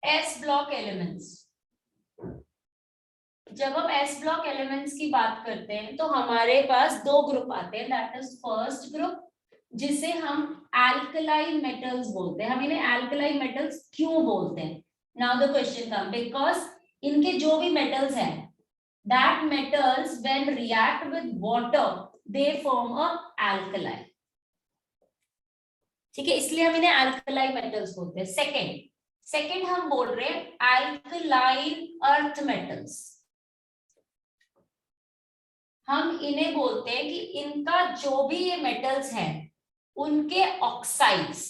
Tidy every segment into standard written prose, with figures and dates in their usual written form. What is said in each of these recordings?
S block elements. जब हम S block elements की बात करते हैं तो हमारे पास दो ग्रुप आते हैं, दैट इज फर्स्ट ग्रुप जिसे हम एल्कलाइन मेटल्स बोलते हैं। हम इन्हें एल्कलाइन मेटल्स क्यों बोलते हैं? Now the question come, because इनके जो भी मेटल्स हैं, that metals when react with water they form a alkaline. ठीक है, इसलिए हम इन्हें एल्कलाइन मेटल्स बोलते हैं। सेकंड हम बोल रहे हैं एल्कलाइन अर्थ मेटल्स। हम इन्हें बोलते हैं कि इनका जो भी ये मेटल्स हैं उनके ऑक्साइड्स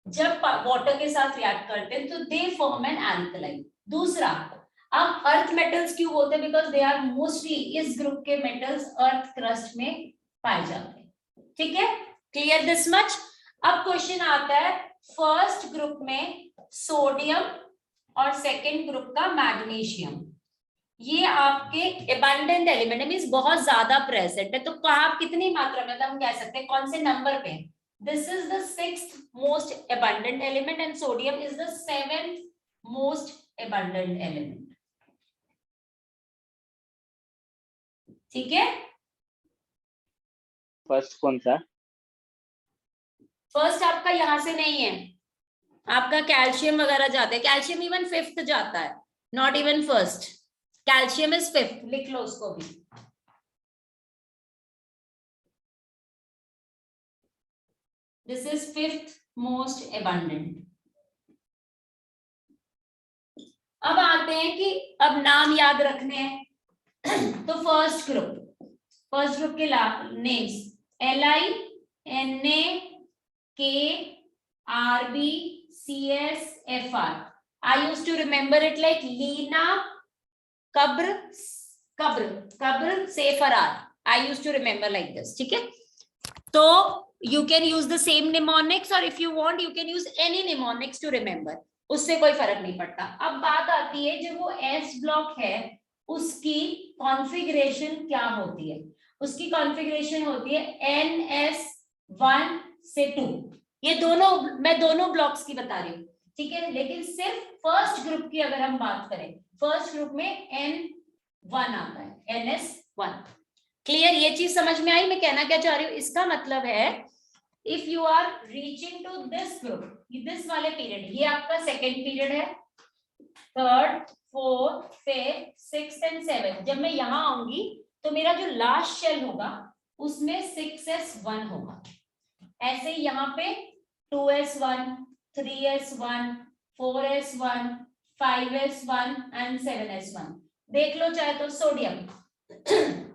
जब वाटर के साथ रिएक्ट करते हैं तो दे फॉर्म एन एल्कलाइन। दूसरा, अब अर्थ मेटल्स क्यों बोलते हैं? बिकॉज दे आर मोस्टली, इस ग्रुप के मेटल्स अर्थ क्रस्ट में पाए जाते हैं। ठीक है, क्लियर दिस मच। अब क्वेश्चन आता है फर्स्ट ग्रुप में सोडियम और सेकेंड ग्रुप का मैग्नीशियम, ये आपके एबंडेंट एलिमेंट है, मींस बहुत ज्यादा प्रेजेंट है। तो कहा कितनी मात्रा में, हम कह सकते हैं कौन से नंबर पे? This is the 6th most abundant element and sodium is the 7th most abundant element. ठीक है, फर्स्ट कौन सा? फर्स्ट आपका यहां से नहीं है, आपका कैल्शियम वगैरह जाता है। कैल्शियम इवन 5th जाता है, not even first. Calcium is 5th, लिख लो उसको भी। This is 5th most abundant. अब आते हैं कि अब नाम याद रखने हैं। तो फर्स्ट ग्रुप के names LiNaKRbCsFr। I used to remember it like Lina, Kabr, Safarar. I used to remember like this. ठीक है, तो you can use the same mnemonics or if you want you can use any mnemonics to remember, उससे कोई फर्क नहीं पड़ता। अब बात आती है जब वो S ब्लॉक है उसकी कॉन्फ़िगरेशन क्या होती है? उसकी कॉन्फ़िगरेशन होती है NS1 से 2। ये दोनों, मैं दोनों ब्लॉक्स की बता रही हूँ, ठीक है, लेकिन सिर्फ फर्स्ट ग्रुप की अगर हम बात करें, फर्स्ट ग्रुप में N1 आता है, NS1। क्लियर, ये चीज समझ में आई मैं कहना क्या चाह रही हूँ? इसका मतलब है if you are reaching to this group, this वाले पीरियड, ये आपका सेकेंड पीरियड है, third, fourth, fifth, sixth and seventh, जब मैं यहां आऊंगी तो मेरा जो लास्ट शेल होगा उसमें 6s1 होगा। ऐसे ही यहाँ पे 2s1, 3s1, 4s1, 5s1 and 7s1। देख लो चाहे तो सोडियम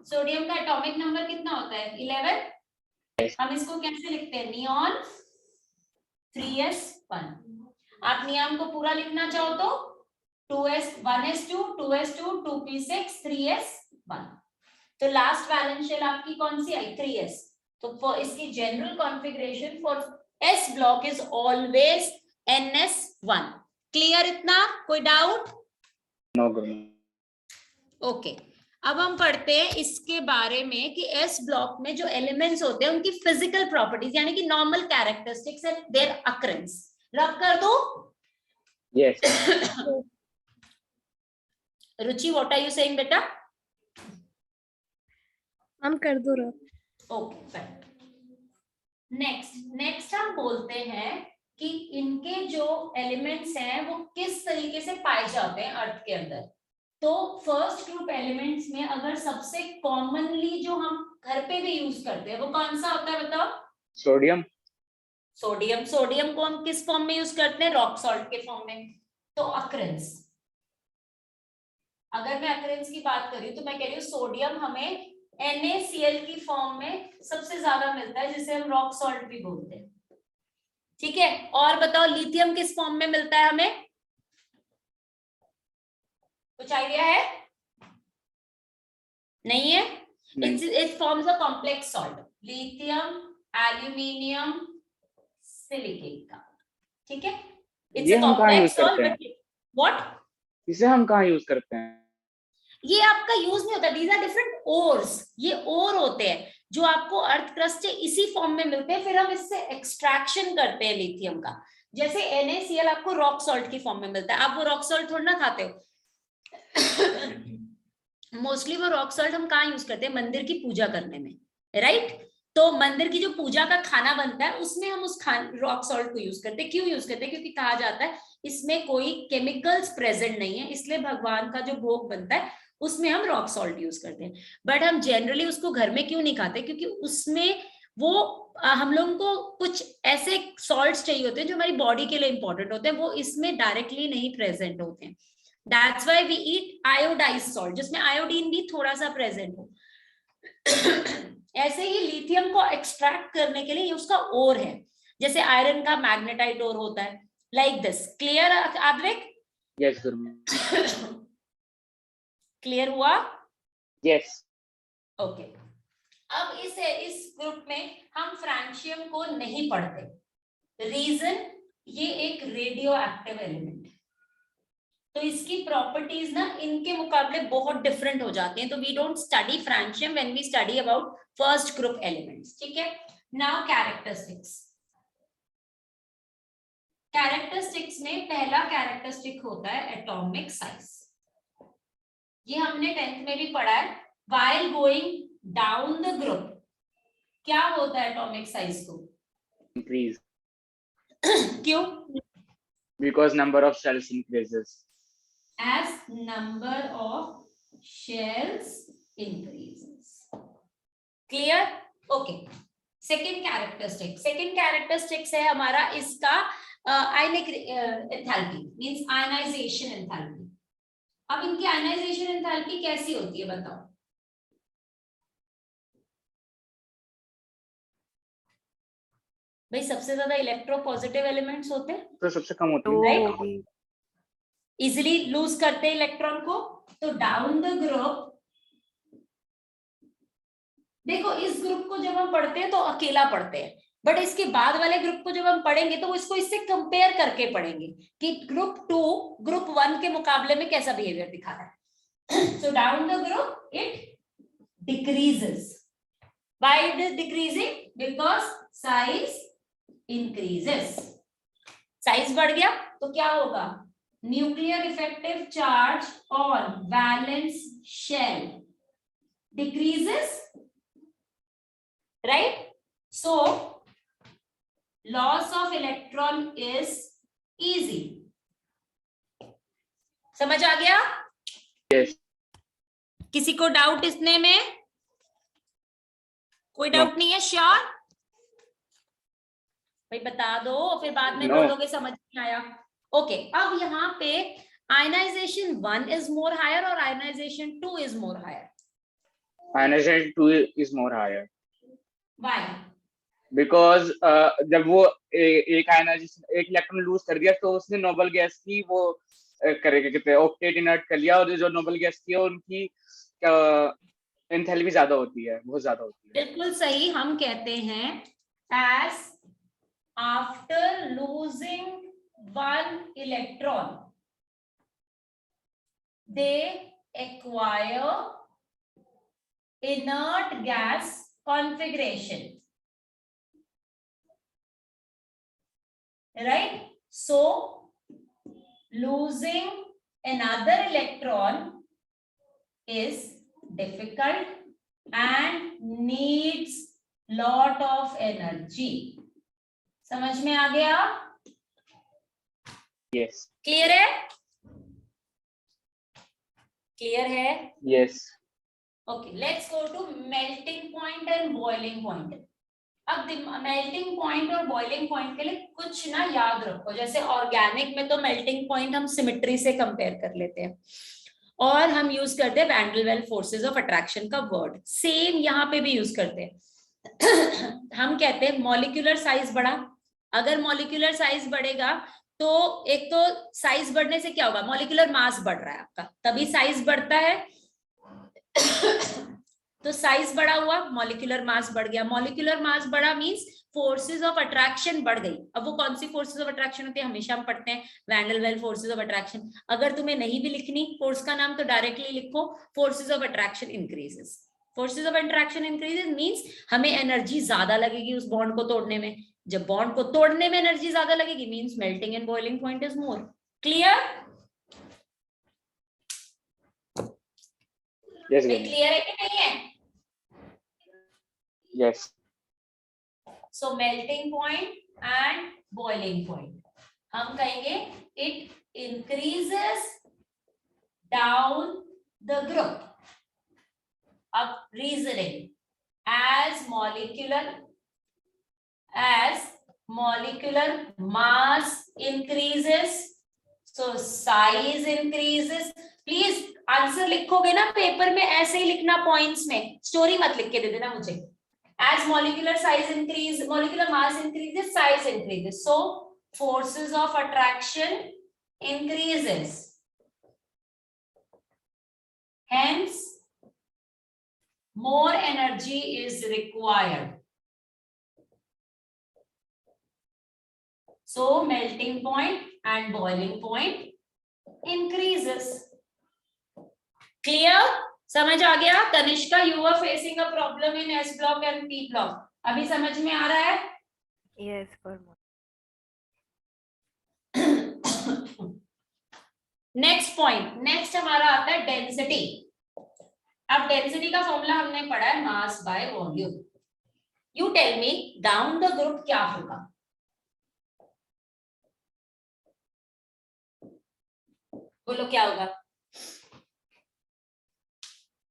सोडियम का एटॉमिक नंबर कितना होता है? 11। हम इसको कैसे लिखते हैं? Neon 3s1। आप नियॉन को पूरा लिखना चाहो तो 1s2, 2s2, 2p6, 3s1। तो लास्ट वैलेंस शेल आपकी कौन सी आई? 3s। तो फॉर इसकी general configuration for s block is always ns1। Clear इतना? कोई डाउट? नो। ओके, अब हम पढ़ते हैं इसके बारे में कि एस ब्लॉक में जो एलिमेंट्स होते हैं उनकी फिजिकल प्रॉपर्टीज यानी कि normal characteristics and their occurrence. Rub कर दो? Yes. Ruchi, what are you saying बेटा? हम कर दो रब। ओके, नेक्स्ट हम बोलते हैं कि इनके जो एलिमेंट्स हैं वो किस तरीके से पाए जाते हैं अर्थ के अंदर। तो फर्स्ट ग्रुप एलिमेंट्स में अगर सबसे कॉमनली जो हम घर पे भी यूज करते हैं वो कौन सा होता है बताओ? सोडियम। सोडियम को हम किस फॉर्म में यूज करते हैं? रॉक सॉल्ट के फॉर्म में। तो अकरेंस, अगर मैं अकरेंस की बात करी तो मैं कह रही हूँ सोडियम हमें NaCl की फॉर्म में सबसे ज्यादा मिलता है, जिसे हम रॉक सॉल्ट भी बोलते हैं। ठीक है, और बताओ लिथियम किस फॉर्म में मिलता है हमें? कुछ आइडिया है? नहीं है? It forms a complex salt, lithium, aluminium, silicate का। ठीक है, it's a complex salt, but what? इसे हम कहाँ यूज करते हैं? ये आपका यूज नहीं होता, these are different ores, ये ओर होते हैं जो आपको अर्थ क्रस्ट से इसी फॉर्म में मिलते हैं, फिर हम इससे एक्सट्रैक्शन करते हैं लिथियम का। जैसे NaCl आपको रॉक सॉल्ट की फॉर्म में मिलता है, आप वो रॉक सॉल्ट थोड़ा ना खाते हो। मोस्टली वो रॉक सॉल्ट हम कहाँ यूज करते हैं, मंदिर की पूजा करने में, राइट। तो मंदिर की जो पूजा का खाना बनता है उसमें हम उस रॉक सॉल्ट को यूज करते हैं। क्यों यूज करते हैं? क्योंकि कहा जाता है इसमें कोई केमिकल्स प्रेजेंट नहीं है, इसलिए भगवान का जो भोग बनता है उसमें हम रॉक सॉल्ट यूज करते हैं। बट हम जनरली उसको घर में क्यों नहीं खाते? क्योंकि उसमें वो हम लोगों को कुछ ऐसे सॉल्ट्स चाहिए होते हैं जो हमारी बॉडी के लिए इंपॉर्टेंट होते हैं, वो इसमें डायरेक्टली नहीं प्रेजेंट होते हैं। That's why we eat iodized salt, जिसमें आयोडीन भी थोड़ा सा प्रेजेंट हो। ऐसे ही लिथियम को एक्सट्रैक्ट करने के लिए उसका ओर है, जैसे आयरन का मैग्नेटाइट ओर होता है, like this. Clear Advik? Yes Guru. Clear हुआ? यस। ओके। अब इस ग्रुप में हम फ्रांशियम को नहीं पढ़ते। रीजन, ये एक रेडियो एक्टिव एलिमेंट है, तो इसकी प्रॉपर्टीज ना इनके मुकाबले बहुत डिफरेंट हो जाती हैं। तो we don't study francium when we study about first group elements, ठीक है। Now characteristics. कैरेक्टरिस्टिक्स में पहला कैरेक्टरिस्टिक होता है एटॉमिक साइज। ये हमने 10th में भी पढ़ा है। While going down the group क्या होता है एटॉमिक साइज को? इंक्रीज। क्यों? Because number of shells increases. As number of shells increases. Clear? Okay. Second characteristics है हमारा इसका ionic enthalpy, means ionization enthalpy. अब इनकी ionization enthalpy कैसी होती है बताओ? भाई सबसे ज्यादा इलेक्ट्रोपॉजिटिव एलिमेंट्स होते हैं तो सबसे कम होती है, राइट, इजिली लूज करते हैं इलेक्ट्रॉन को। तो डाउन द ग्रुप, देखो इस ग्रुप को जब हम पढ़ते हैं तो अकेला पढ़ते हैं, बट इसके बाद वाले ग्रुप को जब हम पढ़ेंगे तो इसको इससे कंपेयर करके पढ़ेंगे कि ग्रुप 2 ग्रुप 1 के मुकाबले में कैसा बिहेवियर दिखा रहा है। So down the group it decreases. Why it is decreasing? Because size increases. Size बढ़ गया तो क्या होगा? Nuclear effective charge on valence shell decreases, right? So loss of electron is easy. समझ आ गया? yes. किसी को डाउट इसने में? कोई डाउट नहीं है? श्योर? भाई बता दो, फिर बाद में बोलोगे समझ नहीं आया। ओके, अब यहाँ पे आयनाइजेशन 1 is more higher और ionization 2 is more higher. Ionization 2 is more higher. Why? Because जब वो एक आयनाइजेशन एक इलेक्ट्रॉन लूज कर दिया तो उसने नोबल गैस की वो करेगा कितने ऑक्टेट इनर्ट कर लिया, और जो नोबल गैस की है उनकी एंथैल्पी ज्यादा होती है, बहुत ज्यादा होती है। बिल्कुल सही। हम कहते हैं as after losing one electron they acquire inert gas configuration, right? So losing another electron is difficult and needs lot of energy. समझ में आ गया? yes. क्लियर है? क्लियर है? yes. Okay, let's go to melting point and boiling point. अब melting point और boiling point के लिए कुछ ना याद रखो। जैसे ऑर्गेनिक में तो मेल्टिंग पॉइंट हम सिमेट्री से कंपेयर कर लेते हैं और हम यूज करते हैं van der Waals forces of attraction का वर्ड, सेम यहाँ पे भी यूज करते हैं। हम कहते हैं मॉलिक्यूलर साइज बढ़ा। अगर मॉलिक्यूलर साइज बढ़ेगा तो एक तो साइज बढ़ने से क्या होगा? मॉलिक्यूलर मास बढ़ रहा है आपका, तभी साइज बढ़ता है। तो साइज बढ़ा हुआ, मॉलिक्यूलर मास बढ़ गया। मॉलिक्यूलर मास बढ़ा मींस फोर्सेस ऑफ अट्रैक्शन बढ़ गई। अब वो कौन सी फोर्सेस ऑफ अट्रैक्शन होती है? हमेशा हम पढ़ते हैं van der Waals forces of attraction. अगर तुम्हें नहीं भी लिखनी फोर्स का नाम तो डायरेक्टली लिखो forces of attraction increases. Forces of attraction increases means हमें एनर्जी ज्यादा लगेगी उस बॉन्ड को तोड़ने में, जब बॉन्ड को तोड़ने में एनर्जी ज्यादा लगेगी means melting and boiling point is more. Clear? Clear है कि नहीं है? Yes. So melting point and boiling point हम कहेंगे it increases down the group. अब reasoning as molecular mass increases so size increases। Please answer लिखोगे ना paper में ऐसे ही लिखना, पॉइंट्स में, स्टोरी मत लिख के दे देना मुझे। as molecular mass increases size increases so forces of attraction increases hence more energy is required so melting point and boiling point increases। clear? समझ आ गया? Tanishka, you are facing a problem in S block and P block, अभी समझ में आ रहा है? Yes, for next point, next हमारा आता है डेंसिटी। अब डेंसिटी का फॉर्मूला हमने पढ़ा है mass by volume. You tell me down the group क्या होगा? बोलो क्या होगा?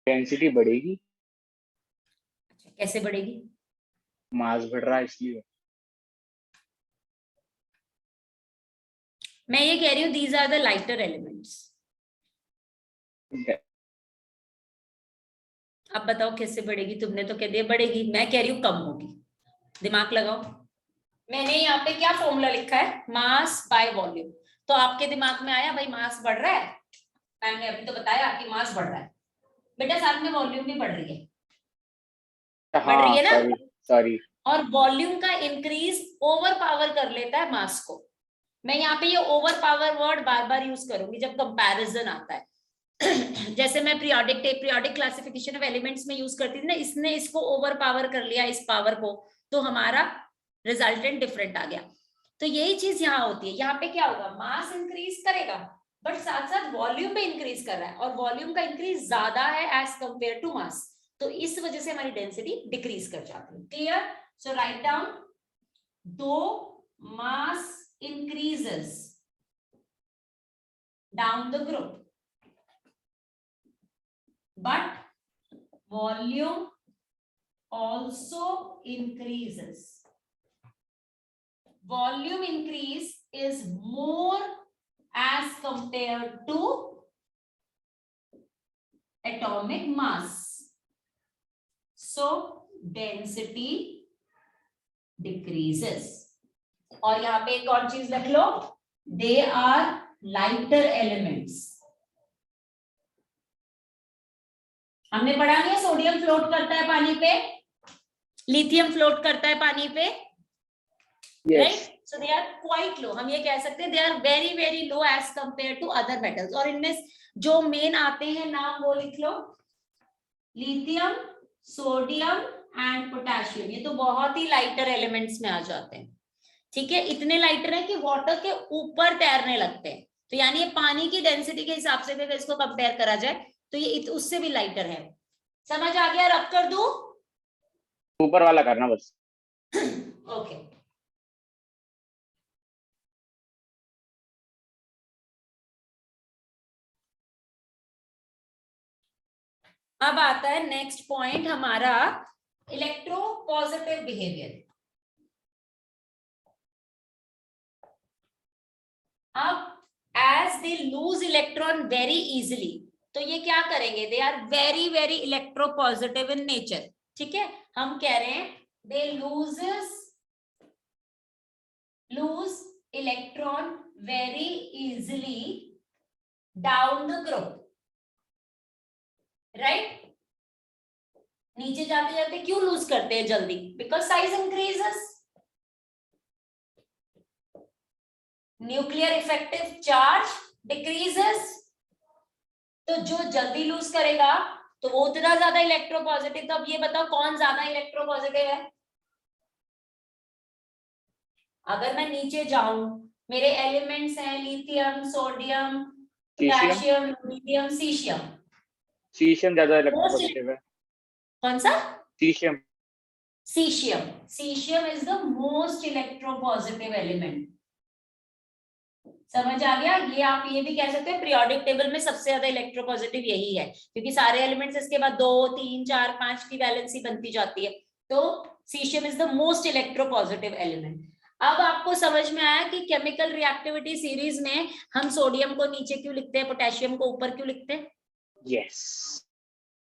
डेंसिटी बढ़ेगी। कैसे बढ़ेगी? मास बढ़ रहा है इसलिए। मैं ये कह रही हूँ these are the lighter elements. अब बताओ कैसे बढ़ेगी? तुमने तो कह दिया बढ़ेगी, मैं कह रही हूँ कम होगी। दिमाग लगाओ। मैंने यहाँ पे क्या फॉर्मूला लिखा है? Mass by volume. तो आपके दिमाग में आया भाई मास बढ़ रहा है, मैंने अभी तो बताया कि मास बढ़ रहा है, बेटा साथ में वॉल्यूम भी बढ़ रही है। बढ़ रही है ना? सॉरी। और वॉल्यूम का इंक्रीज ओवर पावर कर लेता है मास को। मैं यहाँ पे ये ओवर पावर वर्ड बार बार यूज करूंगी जब कंपैरिजन आता है। जैसे मैं पीरियोडिक क्लासिफिकेशन ऑफ एलिमेंट्स में यूज करती थी ना, इसने इसको ओवर पावर कर लिया इस पावर को, तो हमारा रिजल्टेंट डिफरेंट आ गया। तो यही चीज यहाँ होती है। यहाँ पे क्या होगा? मास इंक्रीज करेगा बट साथ साथ वॉल्यूम भी इंक्रीज कर रहा है और वॉल्यूम का इंक्रीज ज्यादा है एज कंपेयर टू मास, तो इस वजह से हमारी डेंसिटी डिक्रीज कर जाती है। क्लियर? सो राइट डाउन, दो मास increases down the group but volume also increases. Volume increase is more as compared to atomic mass, so density decreases. और यहाँ पे एक और चीज रख लो, दे आर लाइटर एलिमेंट्स। हमने पढ़ा नहीं है सोडियम फ्लोट करता है पानी पे, लिथियम फ्लोट करता है पानी पे, right? So they are quite low. हम ये कह सकते हैं they are very very low as compare to other metals. और इनमें जो मेन आते हैं नाम वो लिख लो, लिथियम, सोडियम एंड पोटेशियम। ये तो बहुत ही लाइटर एलिमेंट्स में आ जाते हैं। ठीक है, इतने लाइटर है कि वाटर के ऊपर तैरने लगते हैं। तो यानी ये पानी की डेंसिटी के हिसाब से भी अगर इसको कंपेयर करा जाए तो ये उससे भी लाइटर है। समझ आ गया? रब कर दूं? ऊपर वाला करना बस। ओके। अब आता है नेक्स्ट पॉइंट हमारा, इलेक्ट्रो पॉजिटिव बिहेवियर। अब as they lose electron very easily, तो ये क्या करेंगे? they are very very electropositive in nature। ठीक है, हम कह रहे हैं they lose electron very easily down the group, right? नीचे जाते जाते क्यों लूज करते हैं जल्दी? because size increases, nuclear effective charge decreases. तो जो जल्दी लूज करेगा तो वो उतना ज्यादा इलेक्ट्रोपॉजिटिव। तो अब ये बताओ कौन ज्यादा इलेक्ट्रोपॉजिटिव है? अगर मैं नीचे जाऊं, मेरे एलिमेंट्स हैं lithium, sodium, potassium, rubidium, caesium. Caesium ज्यादा इलेक्ट्रोपॉजिटिव है। कौन सा? Caesium. Caesium. Caesium is the most electropositive element. समझ आ गया? ये आप ये भी कह सकते हैं पीरियोडिक टेबल में सबसे ज्यादा इलेक्ट्रोपॉजिटिव यही है, क्योंकि सारे एलिमेंट्स इसके बाद 2, 3, 4, 5 की वैलेंसी बनती जाती है। तो caesium is the most electropositive element. अब आपको समझ में आया कि केमिकल रिएक्टिविटी सीरीज में हम सोडियम को नीचे क्यों लिखते हैं, पोटेशियम को ऊपर क्यों लिखते हैं? यस,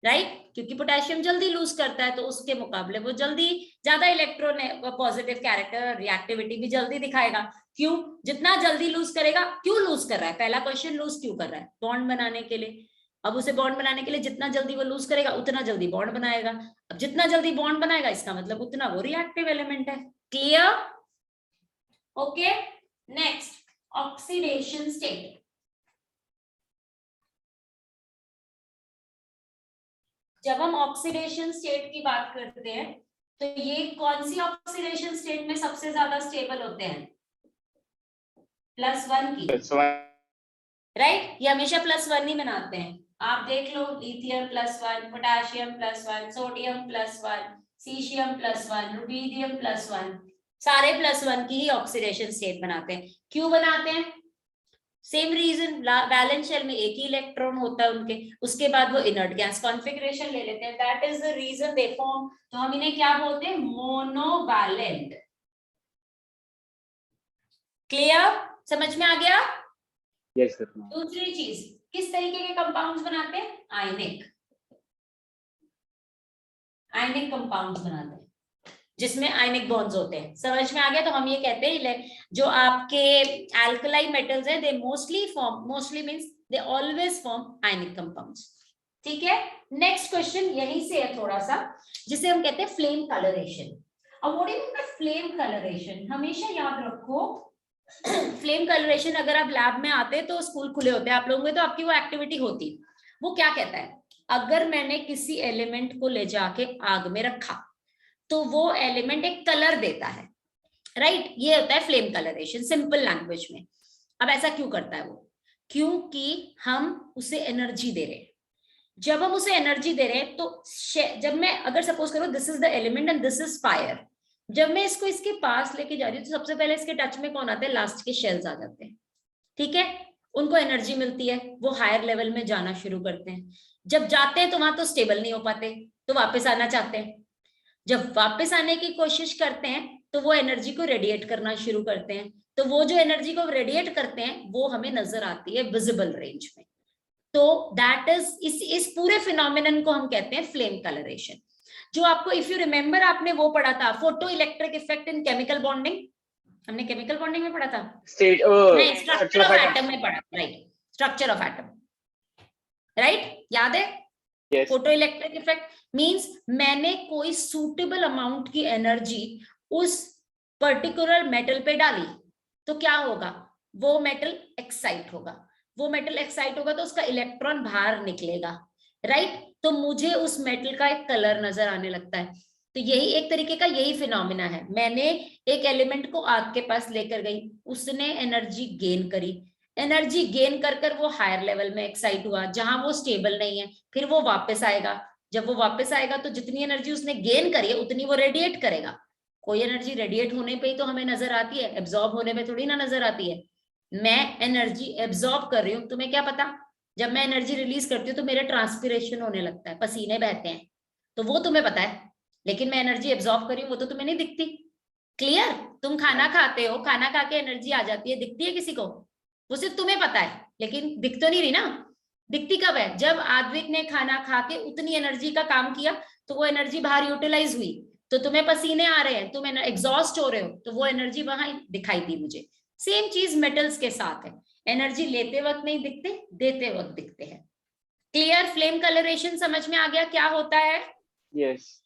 राइट, क्योंकि पोटेशियम जल्दी लूज करता है, तो उसके मुकाबले वो जल्दी ज्यादा इलेक्ट्रॉन पॉजिटिव कैरेक्टर रिएक्टिविटी भी जल्दी दिखाएगा। क्यों? जितना जल्दी लूज करेगा। क्यों लूज कर रहा है? पहला क्वेश्चन, लूज क्यों कर रहा है? बॉन्ड बनाने के लिए। अब उसे बॉन्ड बनाने के लिए जितना जल्दी वो लूज करेगा उतना जल्दी बॉन्ड बनाएगा। अब जितना जल्दी बॉन्ड बनाएगा इसका मतलब उतना वो रिएक्टिव एलिमेंट है। Clear? Okay, next oxidation state. जब हम ऑक्सीडेशन स्टेट की बात करते हैं तो ये कौन सी ऑक्सीडेशन स्टेट में सबसे ज्यादा स्टेबल होते हैं? +1 की। राइट, ये हमेशा +1 ही बनाते हैं। आप देख लो, lithium +1, potassium +1, sodium +1, caesium +1, rubidium +1, सारे +1 की ही ऑक्सीडेशन स्टेट बनाते हैं। क्यों बनाते हैं? सेम रीजन, वैलेंस शेल में एक ही इलेक्ट्रॉन होता है उनके, उसके बाद वो इनर्ट गैस कॉन्फ़िगरेशन ले लेते हैं। That is the reason they form. तो हम इन्हें क्या बोलते हैं? मोनोवैलेंट। क्लियर? समझ में आ गया? Yes sir. दूसरी चीज, किस तरीके के कंपाउंड्स बनाते हैं? आयनिक। आयनिक कंपाउंड्स बनाते हैं जिसमें आयनिक बॉन्ड्स होते हैं। समझ में आ गया? तो हम ये कहते हैं जो आपके अल्कलाई मेटल्स हैं, they mostly means they always form ionic compounds. ठीक है, नेक्स्ट क्वेश्चन यहीं से है थोड़ा सा, जिसे हम कहते हैं फ्लेम कलरेशन। अब what is the flame colouration? हमेशा याद रखो, फ्लेम कलरेशन अगर आप लैब में आते तो स्कूल खुले होते हैं आप लोगों में, तो आपकी वो एक्टिविटी होती। वो क्या कहता है? अगर मैंने किसी एलिमेंट को ले जाके आग में रखा तो वो एलिमेंट एक कलर देता है। राइट, ये होता है फ्लेम कलरेशन सिंपल लैंग्वेज में। अब ऐसा क्यों करता है वो? क्योंकि हम उसे एनर्जी दे रहे हैं। जब हम उसे एनर्जी दे रहे हैं तो जब मैं अगर सपोज करो this is the element and this is fire, जब मैं इसको इसके पास लेके जा रही हूँ तो सबसे पहले इसके टच में कौन आता है? लास्ट के शेल्स आ जाते हैं। ठीक है, उनको एनर्जी मिलती है, वो हायर लेवल में जाना शुरू करते हैं। जब जाते हैं तो वहां तो स्टेबल नहीं हो पाते, तो वापस आना चाहते हैं। जब वापस आने की कोशिश करते हैं तो वो एनर्जी को रेडिएट करना शुरू करते हैं। तो वो जो एनर्जी को रेडिएट करते हैं वो हमें नजर आती है विजिबल रेंज में। तो दैट इज इस पूरे फिनोमिनन को हम कहते हैं फ्लेम कलरेशन। जो आपको इफ यू रिमेंबर आपने वो पढ़ा था, photo electric effect in chemical bonding. हमने केमिकल बॉन्डिंग में पढ़ा था, नहीं स्ट्रक्चर ऑफ एटम में पढ़ा। Right, structure of atom. Right, याद है? फोटो इलेक्ट्रिक इफेक्ट मींस मैंने कोई सूटेबल अमाउंट की एनर्जी उस पर्टिकुलर मेटल पे डाली तो क्या होगा? वो मेटल एक्साइट होगा। वो मेटल एक्साइट होगा तो उसका इलेक्ट्रॉन बाहर निकलेगा। राइट, तो मुझे उस मेटल का एक कलर नजर आने लगता है। तो यही एक तरीके का यही फिनोमिना है। मैंने एक एलिमेंट को आग के पास लेकर गई, उसने एनर्जी गेन करी, एनर्जी गेन कर कर वो हायर लेवल में एक्साइट हुआ जहां वो स्टेबल नहीं है, फिर वो वापस आएगा। जब वो वापस आएगा तो जितनी एनर्जी उसने गेन करी है उतनी वो रेडिएट करेगा। कोई एनर्जी रेडिएट होने पे ही तो हमें नजर आती है, एब्जॉर्ब होने पे थोड़ी ना नजर आती है। मैं एनर्जी एब्जॉर्ब कर रही हूँ, तुम्हें क्या पता? जब मैं एनर्जी रिलीज करती हूँ तो मेरा ट्रांसपिरेशन होने लगता है, पसीने बहते हैं, तो वो तुम्हें पता है। लेकिन मैं एनर्जी एब्जॉर्ब कर रही हूँ वो तो तुम्हें नहीं दिखती। क्लियर? तुम खाना खाते हो, खाना खा के एनर्जी आ जाती है, दिखती है किसी को? वो सिर्फ तुम्हें पता है, लेकिन दिख तो नहीं रही ना। दिखती कब है? जब आद्विक ने खाना खा के उतनी एनर्जी का काम किया तो वो एनर्जी बाहर यूटिलाइज हुई, तो तुम्हें पसीने आ रहे हैं, तुम एग्जॉस्ट हो रहे हो, तो वो एनर्जी वहां दिखाई दी मुझे। सेम चीज मेटल्स के साथ है, एनर्जी लेते वक्त नहीं दिखते, देते वक्त दिखते हैं। क्लियर? फ्लेम कलरेशन समझ में आ गया क्या होता है? यस।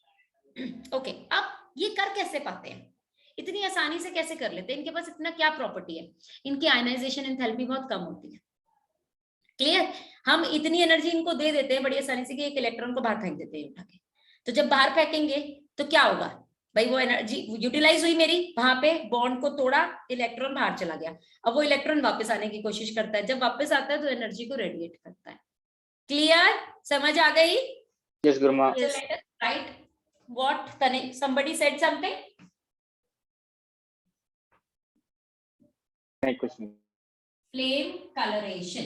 ओके, अब ये कर कैसे पाते हैं? इतनी आसानी से कैसे कर लेते हैं? इनके पास इतना क्या प्रॉपर्टी है? इनकी आयनाइजेशन एंथैल्पी बहुत कम होती है। क्लियर? हम इतनी एनर्जी इनको दे देते हैं बड़ी आसानी से कि एक इलेक्ट्रॉन को बाहर फेंक देते हैं उठा के। तो जब बाहर फेंकेंगे तो क्या होगा? भाई वो एनर्जी यूटिलाइज हुई मेरी, वहां पे बॉन्ड को तोड़ा, इलेक्ट्रॉन बाहर चला गया, अब वो इलेक्ट्रॉन वापस आने की कोशिश करता है, जब वापस आता है तो एनर्जी को रेडिएट करता है। क्लियर, समझ आ गई? Yes गुरुमा। So let us write what somebody said something. नहीं कुछ नहीं। Flame coloration,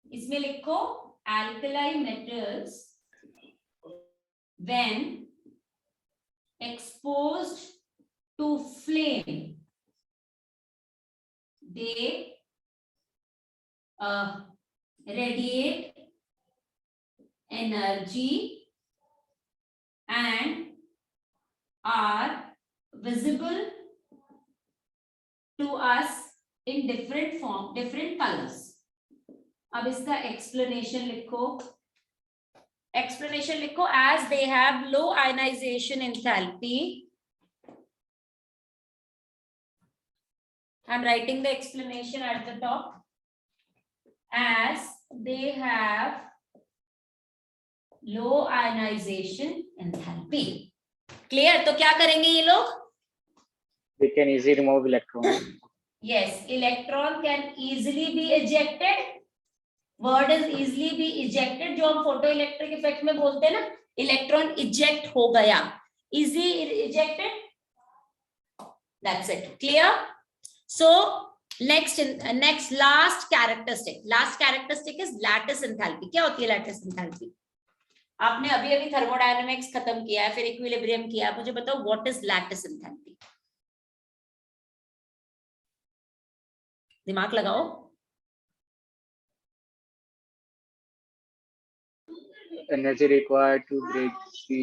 इसमें लिखो alkali metals when exposed to flame they radiate energy and are visible to us in different form, different colors. अब इसका explanation लिखो, explanation लिखो, as they have low ionization enthalpy. I'm writing the explanation at the top. As they have low ionization enthalpy. Clear? तो क्या करेंगे ये लोग? They can easily remove electron. Yes, electron can easily be ejected. Word is easily be ejected, जो हम photo electric effect में बोलते हैं ना, इलेक्ट्रॉन इजेक्ट हो गया, easy ejected. That's it. Clear? So next last characteristic is lattice enthalpy. क्या होती है lattice enthalpy? आपने अभी अभी थर्मोडायनेमिक्स खत्म किया है, फिर इक्विलिब्रियम किया है, मुझे बताओ व्हाट इज लैटिस एंथैल्पी? दिमाग लगाओ। Energy required to break the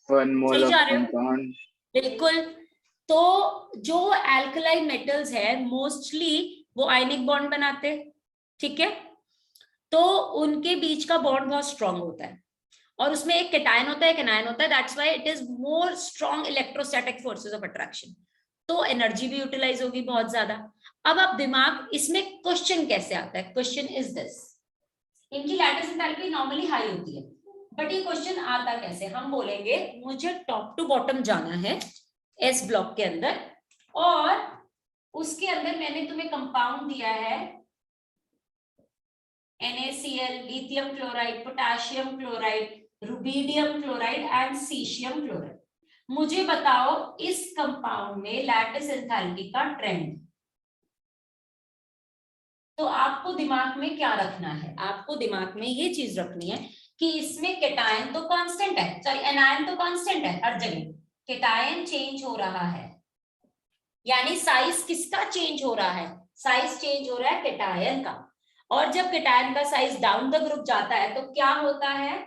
1 mole of compound. बिल्कुल। तो जो एल्कलाइन मेटल्स है मोस्टली वो आयनिक बॉन्ड बनाते हैं, ठीक है, तो उनके बीच का बॉन्ड बहुत स्ट्रांग होता है और उसमें एक कैटायन होता है, एक एनायन होता है, that's why it is more strong electrostatic forces of attraction, तो एनर्जी भी यूटिलाइज होगी बहुत ज्यादा। अब आप दिमाग, इसमें क्वेश्चन कैसे आता है? क्वेश्चन इज दिस, इनकी लैटिस एंथैल्पी नॉर्मली हाई होती है, बट ये क्वेश्चन आता कैसे? हम बोलेंगे मुझे टॉप टू बॉटम जाना है एस ब्लॉक के अंदर, और उसके अंदर मैंने तुम्हें कंपाउंड दिया है NaCl, lithium chloride, potassium chloride, rubidium chloride and caesium chloride. मुझे बताओ इस कंपाउंड में लैटिस एंथैल्पी का ट्रेंड। तो आपको दिमाग में क्या रखना है? आपको दिमाग में ये चीज रखनी है कि इसमें कैटायन तो कांस्टेंट है, सॉरी एनायन तो कांस्टेंट है, हर जगह कैटायन चेंज हो रहा है, यानी साइज किसका चेंज हो रहा है? साइज चेंज हो रहा है कैटायन का, और जब कैटायन का साइज डाउन द ग्रुप जाता है तो क्या होता है?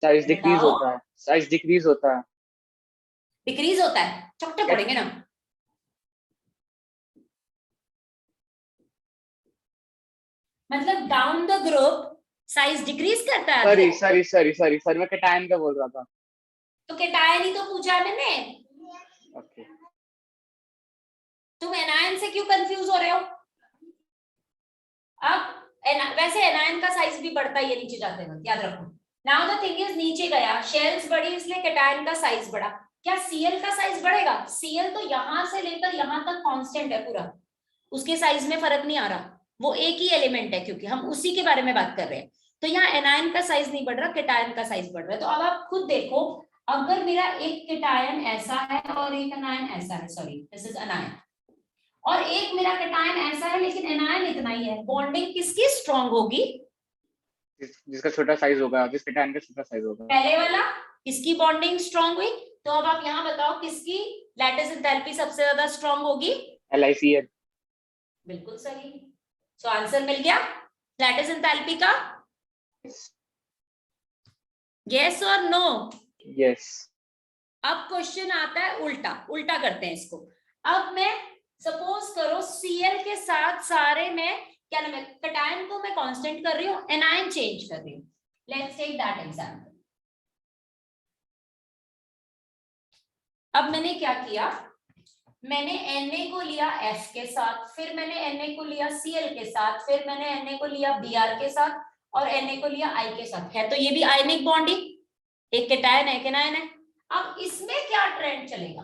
साइज डिक्रीज होता है, साइज डिक्रीज होता है, डिक्रीज होता है, चौकटे पड़ेंगे ना। मतलब down the group size decrease करता है। सॉरी मैं कैटायन का बोल रहा था। तो कैटायन ही तो पूछा मैंने। ओके। तुम एनायन से क्यों कंफ्यूज हो रहे हो? अब वैसे एनायन का साइज भी बढ़ता है ये नीचे जाते वक्त, याद रखो। नाउ द थिंग इज नीचे गया, शेल्स बढ़ी इसलिए कैटायन का साइज बढ़ा। क्या Cl का साइज बढ़ेगा? Cl तो यहां से लेकर यहां तक कांस्टेंट है पूरा, उसके साइज में फर्क नहीं आ रहा, वो एक ही एलिमेंट है क्योंकि हम उसी के बारे में बात कर रहे हैं। तो यहाँ एनायन का साइज नहीं बढ़ रहा, कैटायन का साइज बढ़ रहा है। तो अब आप खुद देखो, अगर मेरा एक कैटायन ऐसा है और एक एनायन ऐसा है, सॉरी दिस इज एनायन, और एक मेरा कैटायन ऐसा है लेकिन एनायन इतना ही है, बॉन्डिंग किसकी स्ट्रांग होगी? जिसका छोटा साइज होगा, जिस कैटायन का छोटा साइज होगा। पहले वाला, किसकी बॉन्डिंग स्ट्रांग हुई? तो अब आप यहाँ बताओ किसकी लैटिस एंथैल्पी सबसे ज्यादा स्ट्रांग होगी? LiCl। बिल्कुल सही। सो आंसर मिल गया लैटिस एंथैल्पी का। यस और नो? यस। अब क्वेश्चन आता है उल्टा, उल्टा करते हैं इसको। अब मैं सपोज करो Cl के साथ सारे में क्या नाम है, कैटायन को मैं कांस्टेंट कर रही हूँ, एनायन चेंज कर रही हूँ। Let's take that example. अब मैंने क्या किया, मैंने Na को लिया F के साथ, फिर मैंने Na को लिया Cl के साथ, फिर मैंने Na को लिया Br के साथ और Na को लिया I के साथ। है तो ये भी आयनिक बॉन्ड ही, एक केटायन है, एक एनायन है। अब इसमें क्या ट्रेंड चलेगा?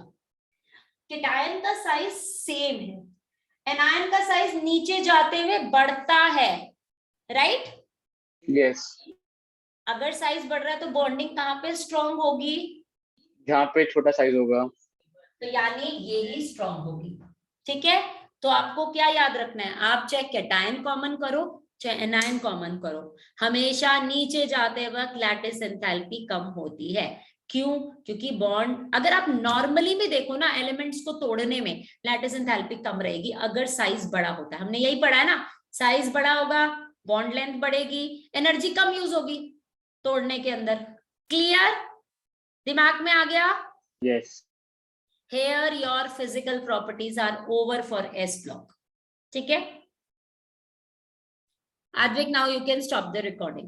केटायन का साइज सेम है, एनायन का साइज नीचे जाते हुए बढ़ता है, राइट? यस, अगर साइज बढ़ रहा है तो बॉन्डिंग कहाँ पे स्ट्रॉन्ग होगी? जहाँ पे छोटा साइज होगा। तो यानी ये ही स्ट्रॉन्ग होगी, ठीक है? तो आपको क्या याद रखना है, आप चाहे कैटायन कॉमन करो चाहे एनायन कॉमन करो, हमेशा नीचे जाते वक्त लैटिस एंथैल्पी कम होती है। क्यों? क्योंकि बॉन्ड अगर आप नॉर्मली भी देखो ना, एलिमेंट्स को तोड़ने में लैटिस एंथैल्पी कम रहेगी अगर साइज बड़ा होता है। हमने यही पढ़ा है ना, साइज बड़ा होगा, बॉन्ड लेंथ बढ़ेगी, एनर्जी कम यूज होगी तोड़ने के अंदर। क्लियर? दिमाग में आ गया? Yes. Here your physical properties are over for S block. ठीक है? Advik, now you can stop the recording.